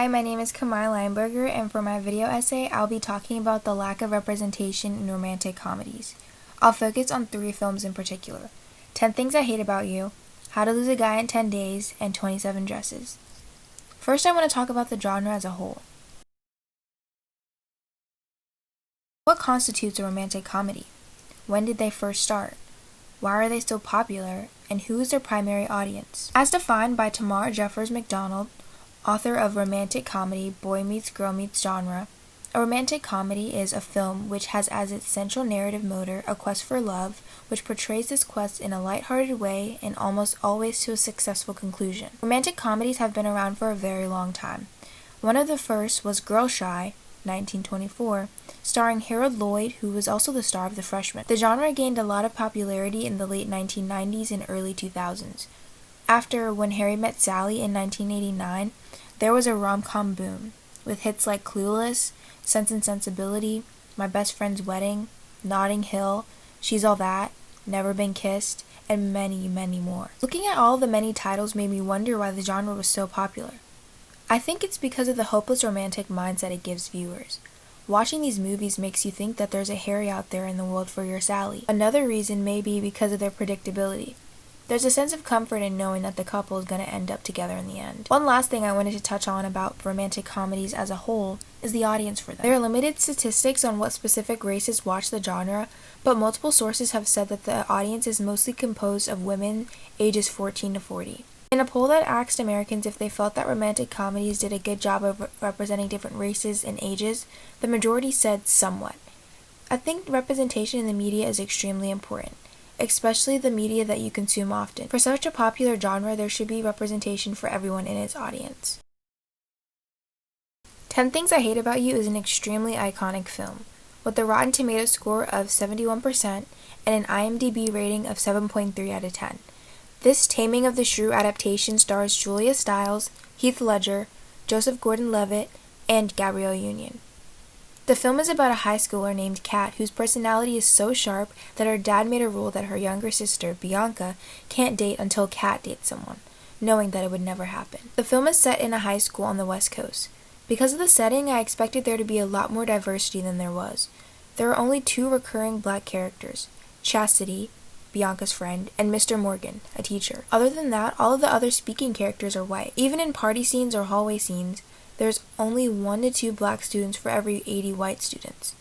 my name is Kamaiyah Lineberger, and for my video essay, I'll be talking about the lack of representation in romantic comedies. I'll focus on 3 films in particular: 10 Things I Hate About You, How to Lose a Guy in 10 Days, and 27 Dresses. First, I want to talk about the genre as a whole. What constitutes a romantic comedy? When did they first start? Why are they so popular? And who is their primary audience? As defined by Tamar Jeffers McDonald, author of Romantic Comedy, Boy Meets Girl Meets Genre, a romantic comedy is a film which has as its central narrative motor a quest for love, which portrays this quest in a lighthearted way and almost always to a successful conclusion. Romantic comedies have been around for a very long time. One of the first was Girl Shy, 1924, starring Harold Lloyd, who was also the star of The Freshman. The genre gained a lot of popularity in the late 1990s and early 2000s. After When Harry Met Sally in 1989, there was a rom-com boom, with hits like Clueless, Sense and Sensibility, My Best Friend's Wedding, Notting Hill, She's All That, Never Been Kissed, and many, many more. Looking at all the many titles made me wonder why the genre was so popular. I think it's because of the hopeless romantic mindset it gives viewers. Watching these movies makes you think that there's a Harry out there in the world for your Sally. Another reason may be because of their predictability. There's a sense of comfort in knowing that the couple is going to end up together in the end. One last thing I wanted to touch on about romantic comedies as a whole is the audience for them. There are limited statistics on what specific races watch the genre, but multiple sources have said that the audience is mostly composed of women ages 14 to 40. In a poll that asked Americans if they felt that romantic comedies did a good job of representing different races and ages, the majority said somewhat. I think representation in the media is extremely important, especially the media that you consume often. For such a popular genre, there should be representation for everyone in its audience. 10 Things I Hate About You is an extremely iconic film, with a Rotten Tomatoes score of 71% and an IMDb rating of 7.3 out of 10. This Taming of the Shrew adaptation stars Julia Stiles, Heath Ledger, Joseph Gordon-Levitt, and Gabrielle Union. The film is about a high schooler named Kat whose personality is so sharp that her dad made a rule that her younger sister, Bianca, can't date until Kat dates someone, knowing that it would never happen. The film is set in a high school on the West Coast. Because of the setting, I expected there to be a lot more diversity than there was. There are only 2 recurring black characters, Chastity, Bianca's friend, and Mr. Morgan, a teacher. Other than that, all of the other speaking characters are white. Even in party scenes or hallway scenes, there's only 1 to 2 black students for every 80 white students.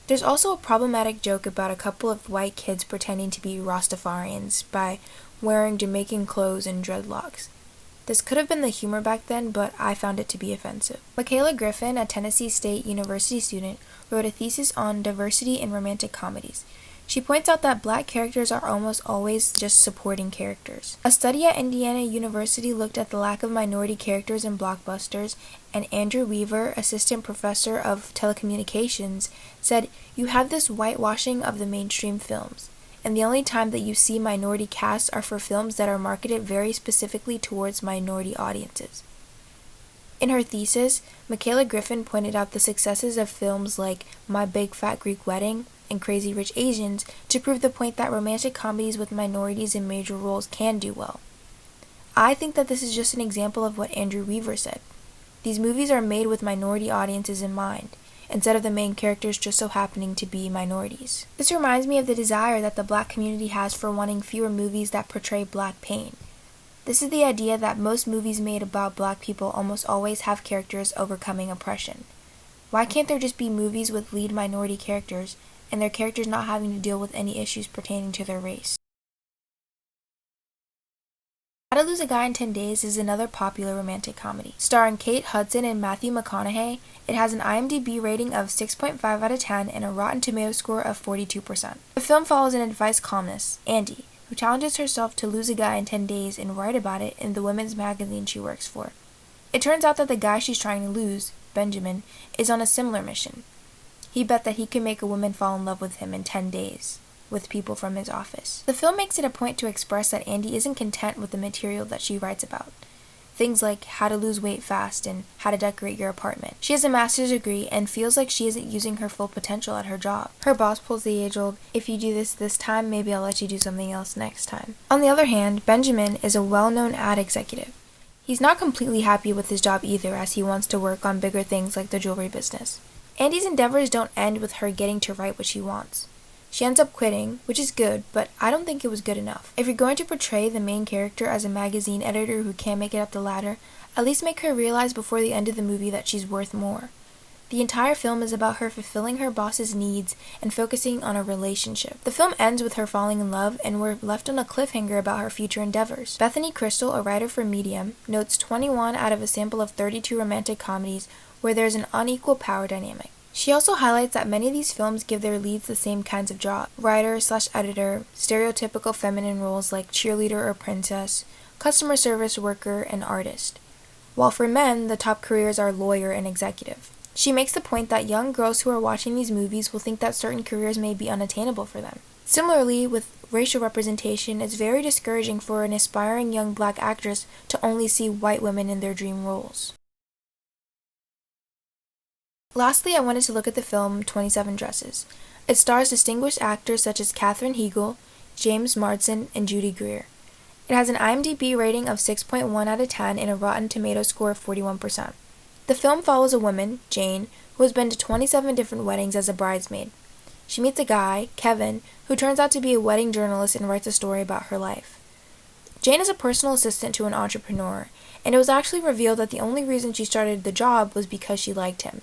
There's also a problematic joke about a couple of white kids pretending to be Rastafarians by wearing Jamaican clothes and dreadlocks. This could have been the humor back then, but I found it to be offensive. Michaela Griffin, a Tennessee State University student, wrote a thesis on diversity in romantic comedies. She points out that black characters are almost always just supporting characters. A study at Indiana University looked at the lack of minority characters in blockbusters, and Andrew Weaver, assistant professor of telecommunications, said, "You have this whitewashing of the mainstream films, and the only time that you see minority casts are for films that are marketed very specifically towards minority audiences." In her thesis, Michaela Griffin pointed out the successes of films like My Big Fat Greek Wedding and Crazy Rich Asians to prove the point that romantic comedies with minorities in major roles can do well. I think that this is just an example of what Andrew Weaver said. These movies are made with minority audiences in mind, instead of the main characters just so happening to be minorities. This reminds me of the desire that the black community has for wanting fewer movies that portray black pain. This is the idea that most movies made about black people almost always have characters overcoming oppression. Why can't there just be movies with lead minority characters and their characters not having to deal with any issues pertaining to their race? How to Lose a Guy in 10 Days is another popular romantic comedy. Starring Kate Hudson and Matthew McConaughey, it has an IMDb rating of 6.5 out of 10 and a Rotten Tomatoes score of 42%. The film follows an advice columnist, Andy, who challenges herself to lose a guy in 10 days and write about it in the women's magazine she works for. It turns out that the guy she's trying to lose, Benjamin, is on a similar mission. He bet that he could make a woman fall in love with him in 10 days, with people from his office. The film makes it a point to express that Andy isn't content with the material that she writes about. Things like how to lose weight fast and how to decorate your apartment. She has a master's degree and feels like she isn't using her full potential at her job. Her boss pulls the age-old, "If you do this time, maybe I'll let you do something else next time." On the other hand, Benjamin is a well-known ad executive. He's not completely happy with his job either, as he wants to work on bigger things like the jewelry business. Andy's endeavors don't end with her getting to write what she wants. She ends up quitting, which is good, but I don't think it was good enough. If you're going to portray the main character as a magazine editor who can't make it up the ladder, at least make her realize before the end of the movie that she's worth more. The entire film is about her fulfilling her boss's needs and focusing on a relationship. The film ends with her falling in love, and we're left on a cliffhanger about her future endeavors. Bethany Crystal, a writer for Medium, notes 21 out of a sample of 32 romantic comedies where there's an unequal power dynamic. She also highlights that many of these films give their leads the same kinds of jobs: writer/editor, stereotypical feminine roles like cheerleader or princess, customer service worker, and artist, while for men, the top careers are lawyer and executive. She makes the point that young girls who are watching these movies will think that certain careers may be unattainable for them. Similarly, with racial representation, it's very discouraging for an aspiring young black actress to only see white women in their dream roles. Lastly, I wanted to look at the film 27 Dresses. It stars distinguished actors such as Katherine Heigl, James Marsden, and Judy Greer. It has an IMDb rating of 6.1 out of 10 and a Rotten Tomatoes score of 41%. The film follows a woman, Jane, who has been to 27 different weddings as a bridesmaid. She meets a guy, Kevin, who turns out to be a wedding journalist and writes a story about her life. Jane is a personal assistant to an entrepreneur, and it was actually revealed that the only reason she started the job was because she liked him,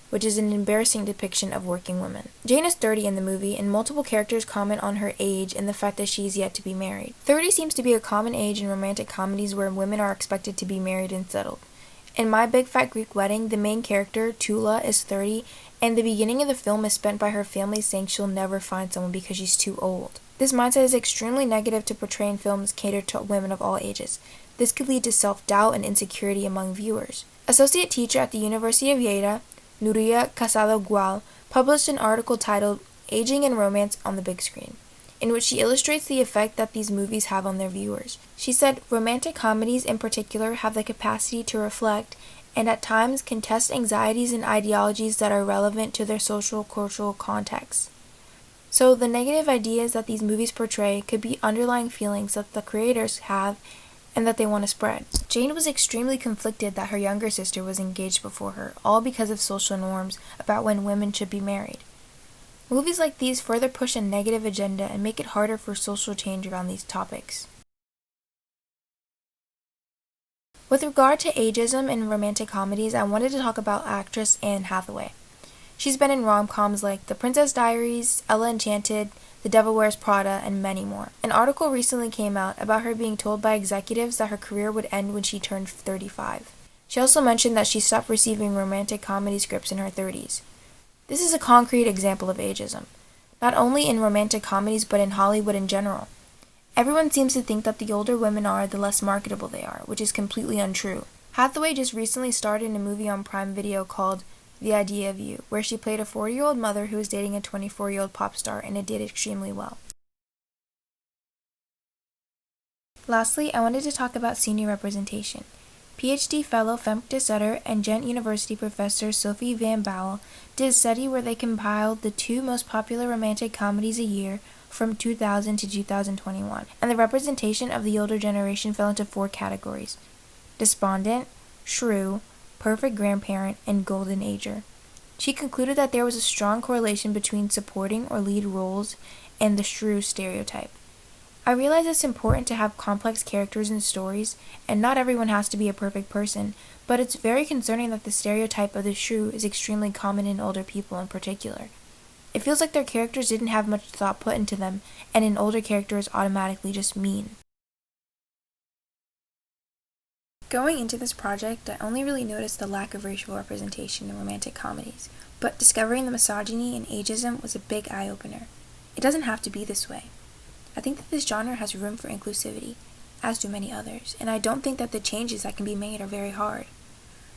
which is an embarrassing depiction of working women. Jane is 30 in the movie, and multiple characters comment on her age and the fact that she is yet to be married. 30 seems to be a common age in romantic comedies where women are expected to be married and settled. In My Big Fat Greek Wedding, the main character, Tula, is 30, and the beginning of the film is spent by her family saying she'll never find someone because she's too old. This mindset is extremely negative to portray in films catered to women of all ages. This could lead to self-doubt and insecurity among viewers. Associate teacher at the University of Lleida, Nuria Casado Gual, published an article titled Aging and Romance on the Big Screen, in which she illustrates the effect that these movies have on their viewers. She said, romantic comedies in particular have the capacity to reflect and at times contest anxieties and ideologies that are relevant to their social cultural context. So the negative ideas that these movies portray could be underlying feelings that the creators have and that they want to spread. Jane was extremely conflicted that her younger sister was engaged before her, all because of social norms about when women should be married. Movies like these further push a negative agenda and make it harder for social change around these topics. With regard to ageism in romantic comedies, I wanted to talk about actress Anne Hathaway. She's been in rom-coms like The Princess Diaries, Ella Enchanted, The Devil Wears Prada, and many more. An article recently came out about her being told by executives that her career would end when she turned 35. She also mentioned that she stopped receiving romantic comedy scripts in her 30s. This is a concrete example of ageism, not only in romantic comedies but in Hollywood in general. Everyone seems to think that the older women are, the less marketable they are, which is completely untrue. Hathaway just recently starred in a movie on Prime Video called The Idea of You, where she played a 40-year-old mother who was dating a 24-year-old pop star, and it did extremely well. Lastly, I wanted to talk about senior representation. PhD fellow Femke de Sutter and Ghent University professor Sophie Van Bowel did a study where they compiled the 2 most popular romantic comedies a year from 2000 to 2021, and the representation of the older generation fell into 4 categories: despondent, shrew, perfect grandparent, and golden ager. She concluded that there was a strong correlation between supporting or lead roles and the shrew stereotype. I realize it's important to have complex characters and stories, and not everyone has to be a perfect person, but it's very concerning that the stereotype of the shrew is extremely common in older people in particular. It feels like their characters didn't have much thought put into them, and an older character is automatically just mean. Going into this project, I only really noticed the lack of racial representation in romantic comedies, but discovering the misogyny and ageism was a big eye-opener. It doesn't have to be this way. I think that this genre has room for inclusivity, as do many others, and I don't think that the changes that can be made are very hard.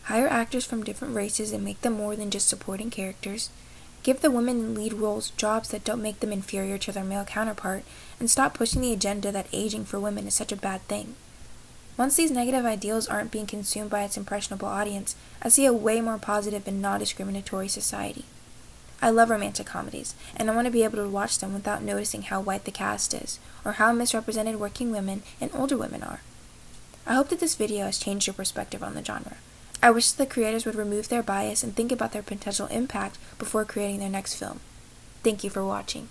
Hire actors from different races and make them more than just supporting characters. Give the women in lead roles jobs that don't make them inferior to their male counterpart, and stop pushing the agenda that aging for women is such a bad thing. Once these negative ideals aren't being consumed by its impressionable audience, I see a way more positive and non-discriminatory society. I love romantic comedies, and I want to be able to watch them without noticing how white the cast is, or how misrepresented working women and older women are. I hope that this video has changed your perspective on the genre. I wish that the creators would remove their bias and think about their potential impact before creating their next film. Thank you for watching.